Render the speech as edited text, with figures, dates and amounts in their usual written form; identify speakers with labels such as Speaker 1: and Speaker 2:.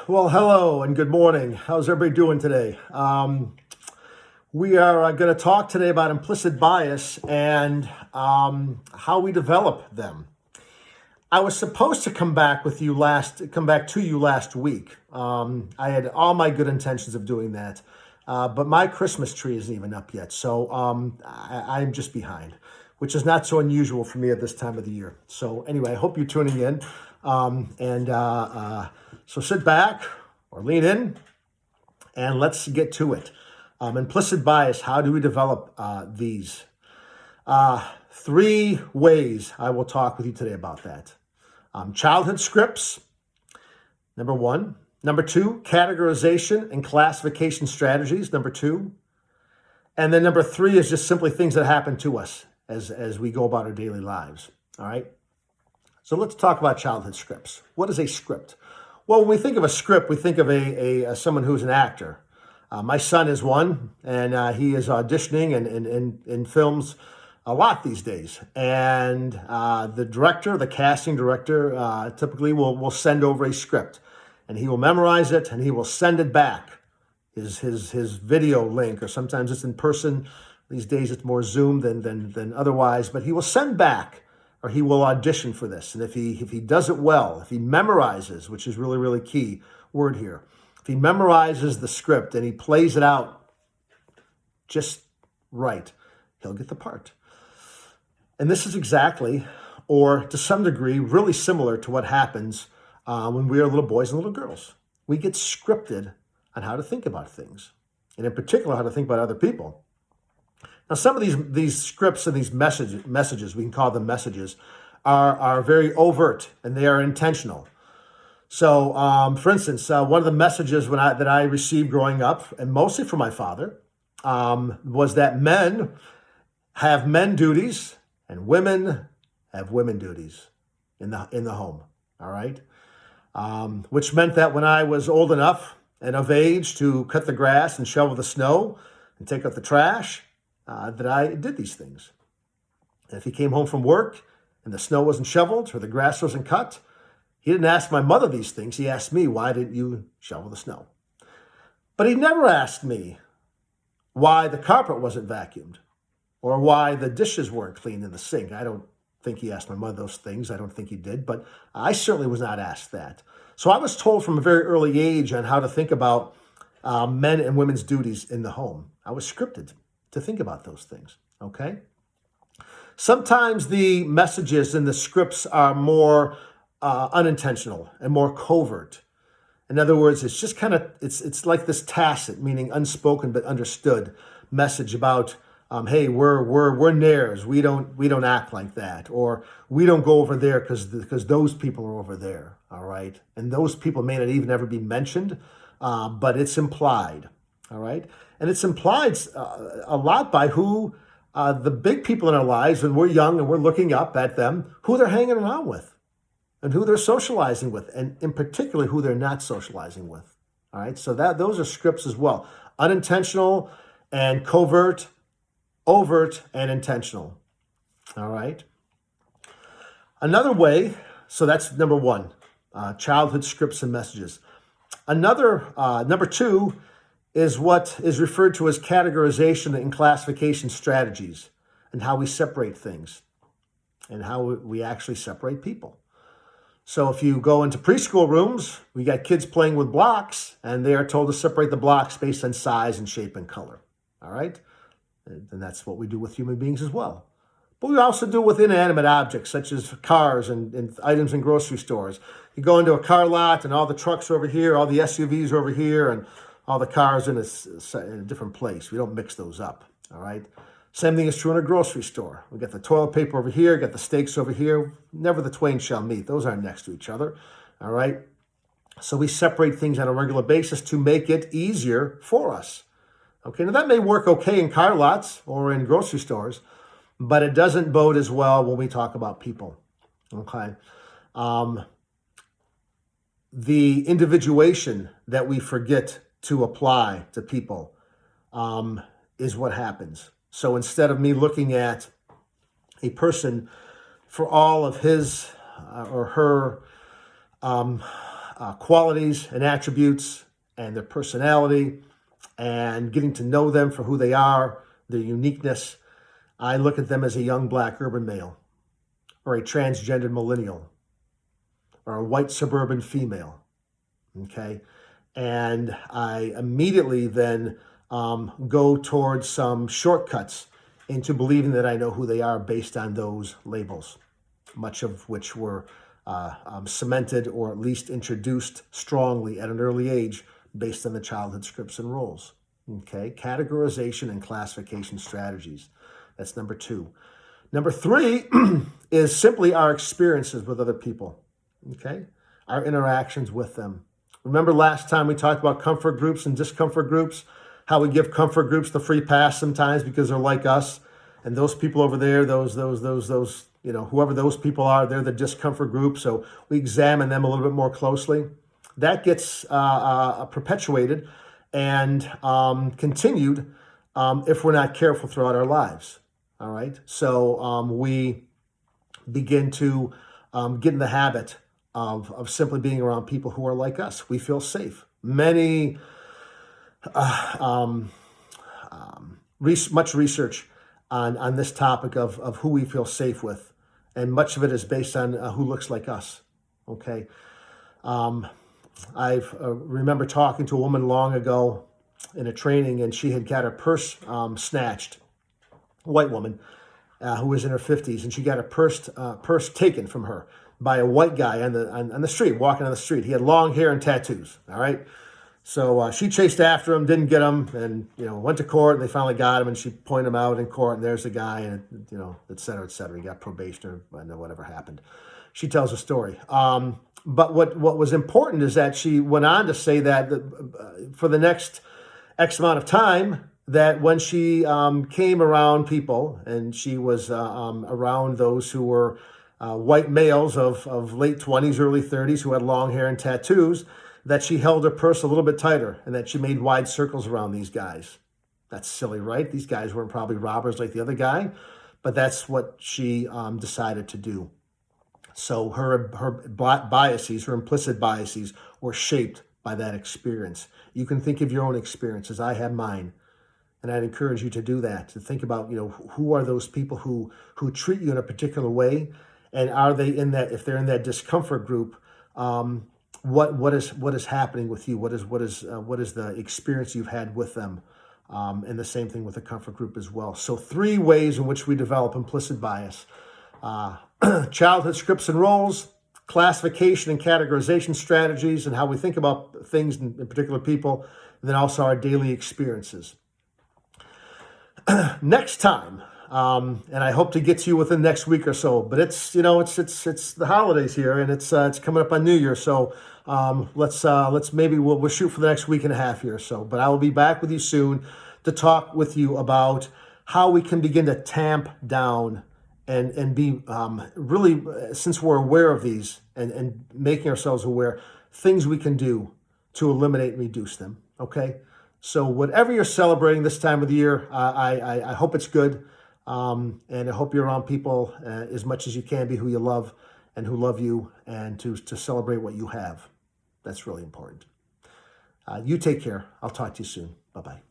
Speaker 1: Well, hello and good morning. How's everybody doing today? We are going to talk today about implicit bias and how we develop them. I was supposed to come back to you last week. I had all my good intentions of doing that, but my Christmas tree isn't even up yet, so I'm just behind, which is not so unusual for me at this time of the year. So anyway, I hope you're tuning in, so sit back or lean in, and let's get to it. Implicit bias. How do we develop these? Three ways I will talk with you today about that. Childhood scripts, number one. Number two, categorization and classification strategies, number two. And then number three is just simply things that happen to us as we go about our daily lives, all right? So let's talk about childhood scripts. What is a script? Well, when we think of a script, we think of someone who's an actor. My son is one, and he is auditioning in films a lot these days. And the casting director, typically will send over a script, and he will memorize it, and he will send it back, his video link, or sometimes it's in person. These days it's more Zoom than otherwise, but he will send back, or he will audition for this. And if he does it well, if he memorizes, which is really, really key word here, if he memorizes the script and he plays it out just right, he'll get the part. And this is exactly, or to some degree, really similar to what happens when we are little boys and little girls. We get scripted on how to think about things, and in particular, how to think about other people. Now, some of these scripts and these messages, we can call them messages, are very overt and they are intentional. So, for instance, one of the messages that I received growing up, and mostly from my father, was that men have men duties and women have women duties in the home. All right, which meant that when I was old enough and of age to cut the grass and shovel the snow and take out the trash, that I did these things. And if he came home from work and the snow wasn't shoveled or the grass wasn't cut, he didn't ask my mother these things. He asked me, why didn't you shovel the snow? But he never asked me why the carpet wasn't vacuumed or why the dishes weren't cleaned in the sink. I don't think he asked my mother those things. I don't think he did, but I certainly was not asked that. So I was told from a very early age on how to think about men and women's duties in the home. I was scripted to think about those things, okay? Sometimes the messages in the scripts are more unintentional and more covert. In other words, it's just kind of, it's like this tacit, meaning unspoken but understood message about, hey, we're neighbors. We don't act like that, or we don't go over there because those people are over there, all right? And those people may not even ever be mentioned, but it's implied, all right? And it's implied a lot by who the big people in our lives, when we're young and we're looking up at them, who they're hanging around with and who they're socializing with, and in particular, who they're not socializing with. All right, so those are scripts as well. Unintentional and covert, overt and intentional. All right. Another way, so that's number one, childhood scripts and messages. Number two, is what is referred to as categorization and classification strategies, and how we separate things and how we actually separate people. So if you go into preschool rooms, we got kids playing with blocks, and they are told to separate the blocks based on size and shape and color. All right? And that's what we do with human beings as well. But we also do with inanimate objects, such as cars and items in grocery stores. You go into a car lot, and all the trucks are over here, all the SUVs are over here, and all the cars in a different place. We don't mix those up, all right? Same thing is true in a grocery store. We got the toilet paper over here, got the steaks over here. Never the twain shall meet. Those aren't next to each other, all right? So we separate things on a regular basis to make it easier for us, okay? Now that may work okay in car lots or in grocery stores, but it doesn't bode as well when we talk about people, okay? The individuation that we forget to apply to people is what happens. So instead of me looking at a person for all of his or her qualities and attributes and their personality and getting to know them for who they are, their uniqueness, I look at them as a young black urban male or a transgendered millennial or a white suburban female, okay? And I immediately then go towards some shortcuts into believing that I know who they are based on those labels, much of which were cemented or at least introduced strongly at an early age based on the childhood scripts and roles. Okay, categorization and classification strategies. That's number 2. Number 3 is simply our experiences with other people. Okay, our interactions with them. Remember last time we talked about comfort groups and discomfort groups, how we give comfort groups the free pass sometimes because they're like us, and those people over there, those whoever those people are, they're the discomfort group. So we examine them a little bit more closely. That gets perpetuated and continued if we're not careful throughout our lives. All right. So we begin to get in the habit of simply being around people who are like us. We feel safe. Much research on this topic of who we feel safe with. And much of it is based on who looks like us. Okay. I remember talking to a woman long ago in a training, and she had got her purse snatched, a white woman who was in her 50s, and she got her purse taken from her by a white guy on the street, walking on the street. He had long hair and tattoos, all right? So she chased after him, didn't get him, and went to court, and they finally got him, and she pointed him out in court, and there's the guy, and et cetera, et cetera. He got probation or whatever happened. She tells a story. But what was important is that she went on to say that for the next X amount of time, that when she came around people and she was around those who were white males of late 20s, early 30s who had long hair and tattoos, that she held her purse a little bit tighter and that she made wide circles around these guys. That's silly, right? These guys weren't probably robbers like the other guy, but that's what she decided to do. So her biases, her implicit biases, were shaped by that experience. You can think of your own experiences. I have mine. And I'd encourage you to do that, to think about, who are those people who treat you in a particular way, and are they in that, if they're in that discomfort group, what is happening with you? What is the experience you've had with them? And the same thing with the comfort group as well. So 3 ways in which we develop implicit bias. Childhood scripts and roles, classification and categorization strategies, and how we think about things in particular people, and then also our daily experiences. Next time, and I hope to get to you within the next week or so, but it's the holidays here, and it's coming up on New Year, so let's maybe we'll shoot for the next week and a half here or so. But I will be back with you soon to talk with you about how we can begin to tamp down and be really, since we're aware of these and making ourselves aware, things we can do to eliminate and reduce them. Okay. So whatever you're celebrating this time of the year, I hope it's good. And I hope you're around people as much as you can be who you love and who love you, and to celebrate what you have. That's really important. You take care. I'll talk to you soon. Bye-bye.